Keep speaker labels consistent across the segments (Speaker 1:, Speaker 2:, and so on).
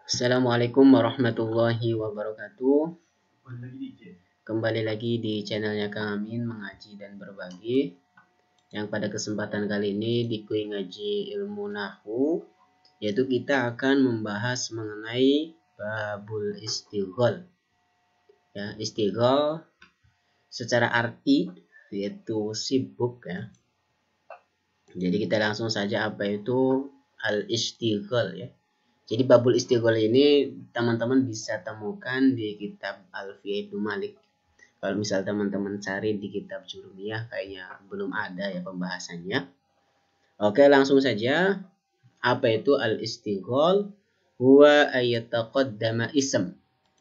Speaker 1: Assalamualaikum warahmatullahi wabarakatuh. Kembali lagi di channelnya Kang Amin mengaji dan berbagi. Yang pada kesempatan kali ini di kuis ngaji ilmu nahwu, yaitu kita akan membahas mengenai babul istighol. Ya, istighol secara arti yaitu sibuk ya. Jadi kita langsung saja apa itu al-istighol ya. Jadi babul istighol ini teman-teman bisa temukan di kitab Alfiyah Ibnu Malik. Kalau misal teman-teman cari di kitab Jurumiyah kayaknya belum ada ya pembahasannya. Oke, langsung saja. Apa itu al-istighol? Huwa ayataqaddama ism.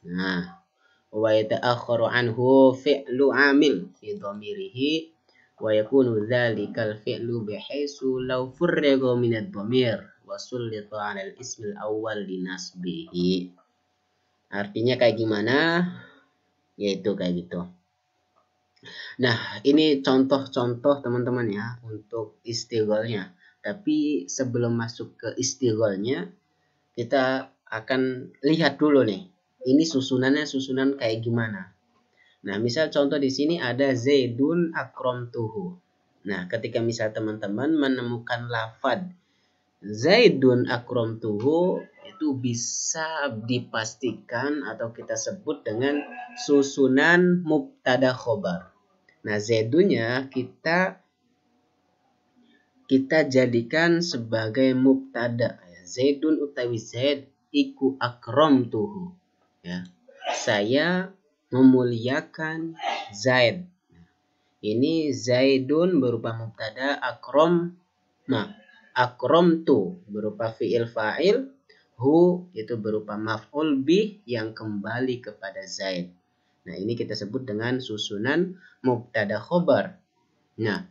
Speaker 1: Nah, wa yata'akhkharu anhu fi'lu amil fi dhamirihi wa yakunu dzalikal fi'lu bihaitsu law furriga min ad-dhamir wasullita 'alal ismil awwal linasbihi. Artinya kayak gimana? Yaitu kayak gitu. Nah, ini contoh-contoh teman-teman ya untuk istigholnya. Tapi sebelum masuk ke istigholnya, kita akan lihat dulu nih. Ini susunannya susunan kayak gimana. Nah, misal contoh di sini ada Zaidun akramtuhu. Nah, ketika misal teman-teman menemukan lafad Zaidun akramtuhu itu bisa dipastikan atau kita sebut dengan susunan mubtada khobar. Nah, Zaidunnya kita jadikan sebagai mubtada. Zaidun utawi Zaid iku akramtuhu. Ya. Saya memuliakan Zaid. Ini Zaidun berupa mubtada, akramtu berupa fi'il fa'il, hu itu berupa maf'ul bih yang kembali kepada Zaid. Nah, ini kita sebut dengan susunan mubtada khobar. Nah,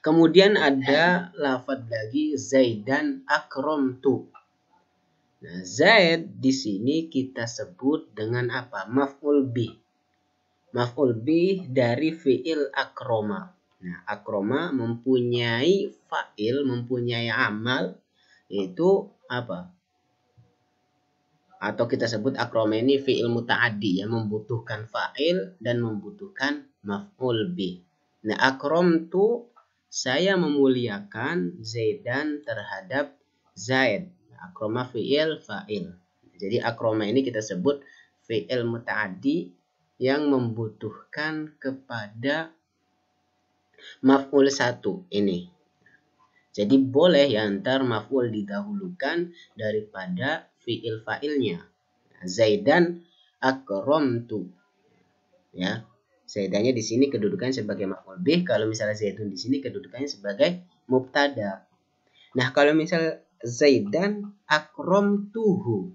Speaker 1: kemudian ada lafaz lagi Zaidan akramtu. Nah, Zaid di sini kita sebut dengan apa? Maf'ul bih. Maf'ul bih dari fi'il akroma. Nah, akroma mempunyai fa'il, mempunyai amal, yaitu apa? Atau kita sebut akroma ini fi'il muta'addi, yang membutuhkan fa'il dan membutuhkan maf'ul bih. Nah, akramtu, saya memuliakan Zaidan terhadap Zaid. Akroma fi'il fa'il. Jadi akroma ini kita sebut fi'il muta'addi yang membutuhkan kepada maf'ul satu ini. Jadi boleh ya antar maf'ul didahulukan daripada fi'il fa'ilnya. Zaidan akramtu. Ya. Zaidannya di sini kedudukannya sebagai maf'ul bih, kalau misalnya Zaidun di sini kedudukannya sebagai mubtada. Nah, kalau misal Zaidan akramtuhu.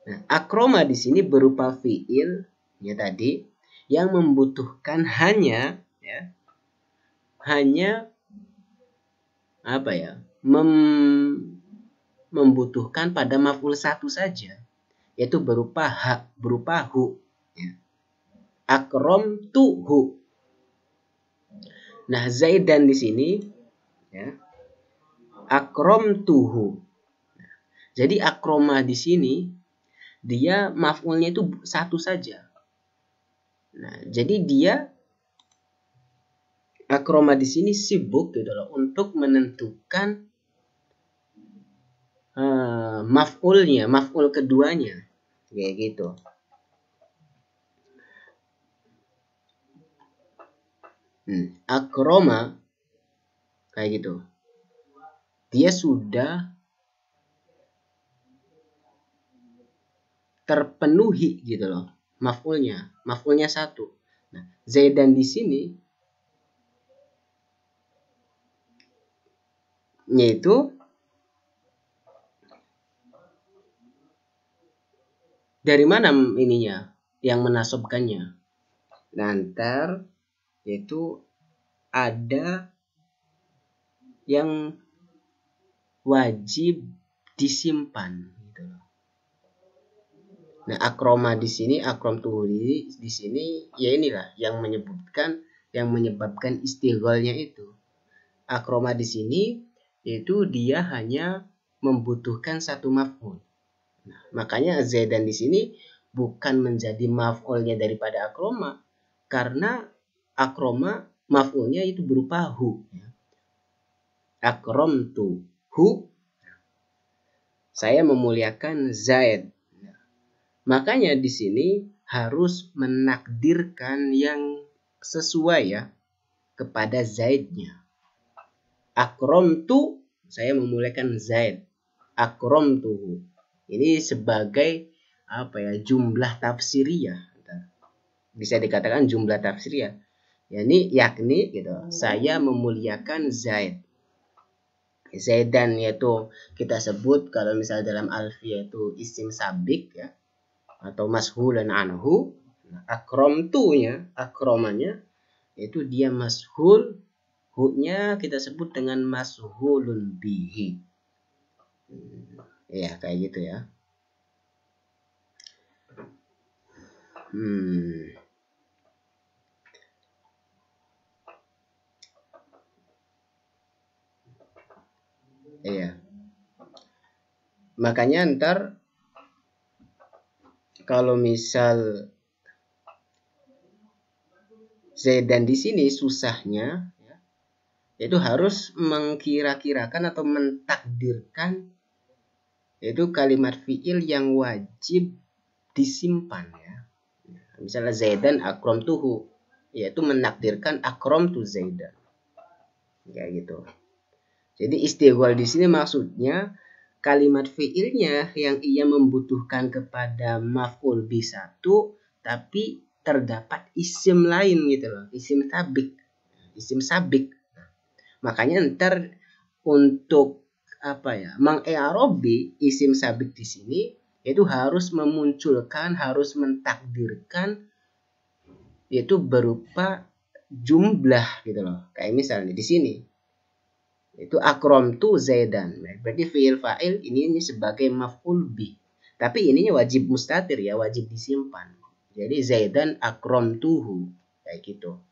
Speaker 1: Nah, akroma di sini berupa fi'il ya tadi yang membutuhkan hanya apa ya? Membutuhkan pada maf'ul satu saja, yaitu berupa hu ya. Akramtuhu. Nah, Zaidan di sini ya. Akramtuhu. Jadi akroma di sini dia maf'ulnya itu satu saja. Nah, jadi dia akroma di sini sibuk gitu loh untuk menentukan maf'ul keduanya. Kayak gitu. Akroma kayak gitu. Dia sudah terpenuhi gitu loh maf'ulnya satu. Nah, Zaidan di sini yaitu dari mana ininya yang menasabkannya? Nanti yaitu ada yang wajib disimpan gitu loh. Nah, akroma di sini, akramtuhu di sini ya inilah yang menyebabkan istigholnya itu. Akroma di sini itu dia hanya membutuhkan satu maf'ul. Nah, makanya Zaidan di sini bukan menjadi maf'ulnya daripada akroma, karena akroma maf'ulnya itu berupa hu. Akramtu hu, saya memuliakan Zaid. Nah, makanya di sini harus menakdirkan yang sesuai ya kepada Zaidnya. Akramtu, saya memuliakan Zaid. Akramtuhu. Ini sebagai jumlah tafsiriyah. Bisa dikatakan jumlah tafsiriyah. Yakni gitu, saya memuliakan Zaid. Zaidan yaitu kita sebut kalau misalnya dalam alfiyah itu isim sabik ya, atau mashulan anhu. Akramtunya, akramanya itu dia mashul, hu-nya kita sebut dengan mashulun bihi. Ya, kayak gitu ya. Iya. Makanya ntar kalau misal Zaidan di sini susahnya ya, itu harus mengkira-kirakan atau mentakdirkan yaitu kalimat fiil yang wajib disimpan ya. Misalnya Zaidan akramtuhu, yaitu menakdirkan akramtu Zaidan. Kayak gitu. Jadi istighfar di sini maksudnya kalimat fiilnya yang ia membutuhkan kepada maf'ul bi satu, tapi terdapat isim lain gitu loh, isim sabik. Makanya ntar untuk mengi'rabi isim sabik di sini itu harus memunculkan, harus mentakdirkan yaitu berupa jumlah gitu loh. Kayak misalnya di sini itu akramtu Zaidan. Berarti fiil fa'il ini sebagai maf'ul bih. Tapi ininya wajib mustatir ya, wajib disimpan. Jadi Zaidan akramtuhu kayak gitu.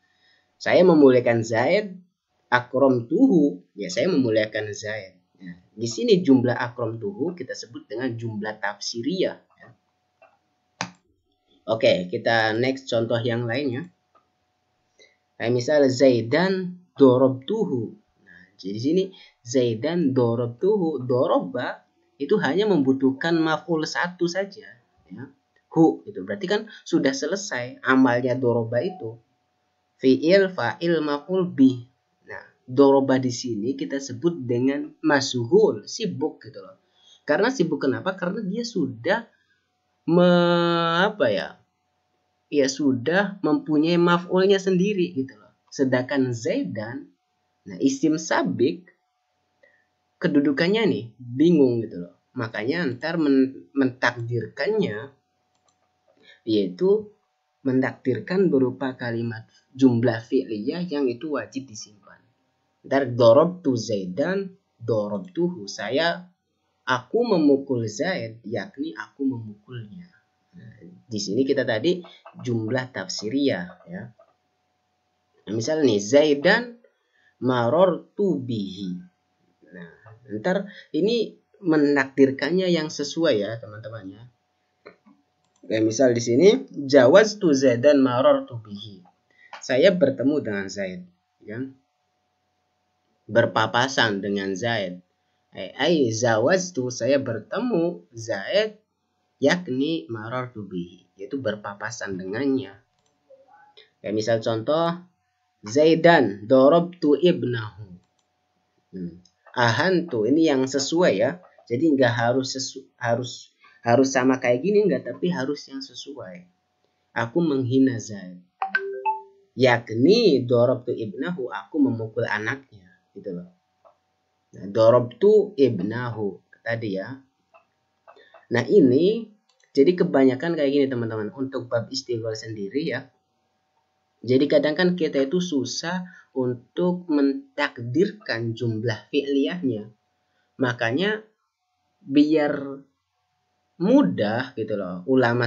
Speaker 1: Saya memuliakan Zaid, akramtuhu, ya saya memuliakan Zaid. Nah, di sini jumlah akramtuhu kita sebut dengan jumlah tafsiriyah ya. Oke, kita next contoh yang lainnya. Kayak misal Zaidan dorobtuhu. Jadi di sini Zaidan dorobtuhu, doroba itu hanya membutuhkan maf'ul satu saja ya. Hu itu berarti kan sudah selesai amalnya doroba itu. Fi'il, fa'il, maf'ul bih. Nah, doroba di sini kita sebut dengan mashghul, sibuk gitu loh. Karena sibuk kenapa? Karena dia sudah sudah mempunyai maf'ulnya sendiri gitu loh. Sedangkan Zaidan, nah isim sabik kedudukannya nih bingung gitu loh. Makanya ntar mentakdirkannya yaitu mentakdirkan berupa kalimat jumlah fi'liyah yang itu wajib disimpan. Ntar dorobtu Zaidan, dorobtuhu, aku memukul Zaid, yakni aku memukulnya. Nah, di sini kita tadi jumlah tafsiriyah ya. Nah, misalnya nih Zaidan marortu bihi. Nah, ntar ini menakdirkannya yang sesuai ya teman-teman ya. Kayak misal di sini jawaztu Zaidan marortu bihi. Saya bertemu dengan Zaid, ya. Berpapasan dengan Zaid. Zawaztu, saya bertemu Zaid, yakni marortu bihi, yaitu berpapasan dengannya. Kayak misal contoh Zaidan dorobtu ibnahu. Ahantu ini yang sesuai ya. Jadi nggak harus sama kayak gini enggak, tapi harus yang sesuai. Aku menghina Zaid. Yakni dorobtu ibnahu, aku memukul anaknya, gitu loh. Nah, dorobtu ibnahu tadi ya. Nah, ini jadi kebanyakan kayak gini teman-teman untuk bab istighfar sendiri ya. Jadi kadang kan kita itu susah untuk mentakdirkan jumlah fi'liyahnya. Makanya biar mudah gitu loh, ulama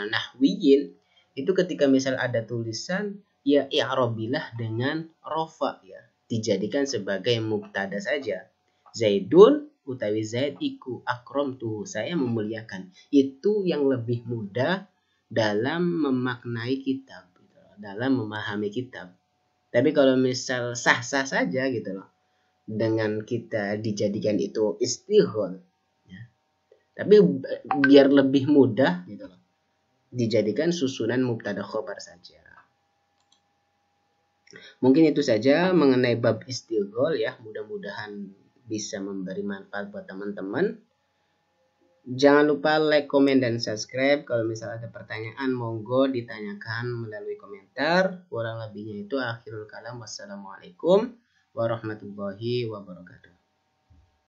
Speaker 1: nahwiyin itu ketika misal ada tulisan ya i'rabilah dengan rofa ya, dijadikan sebagai mubtada saja. Zaidun utawi Zaid iku akramtuhu, saya memuliakan. Itu yang lebih mudah dalam memaknai kitab, gitu loh, dalam memahami kitab. Tapi kalau misal sah-sah saja gitu loh, dengan kita dijadikan itu istighol, ya. Tapi biar lebih mudah gitu loh, dijadikan susunan mubtada khobar saja. Mungkin itu saja mengenai bab istighol ya. Mudah-mudahan bisa memberi manfaat buat teman-teman. Jangan lupa like, komen, dan subscribe. Kalau misalnya ada pertanyaan, monggo ditanyakan melalui komentar. Kurang lebihnya itu akhirul kalam. Wassalamualaikum warahmatullahi wabarakatuh.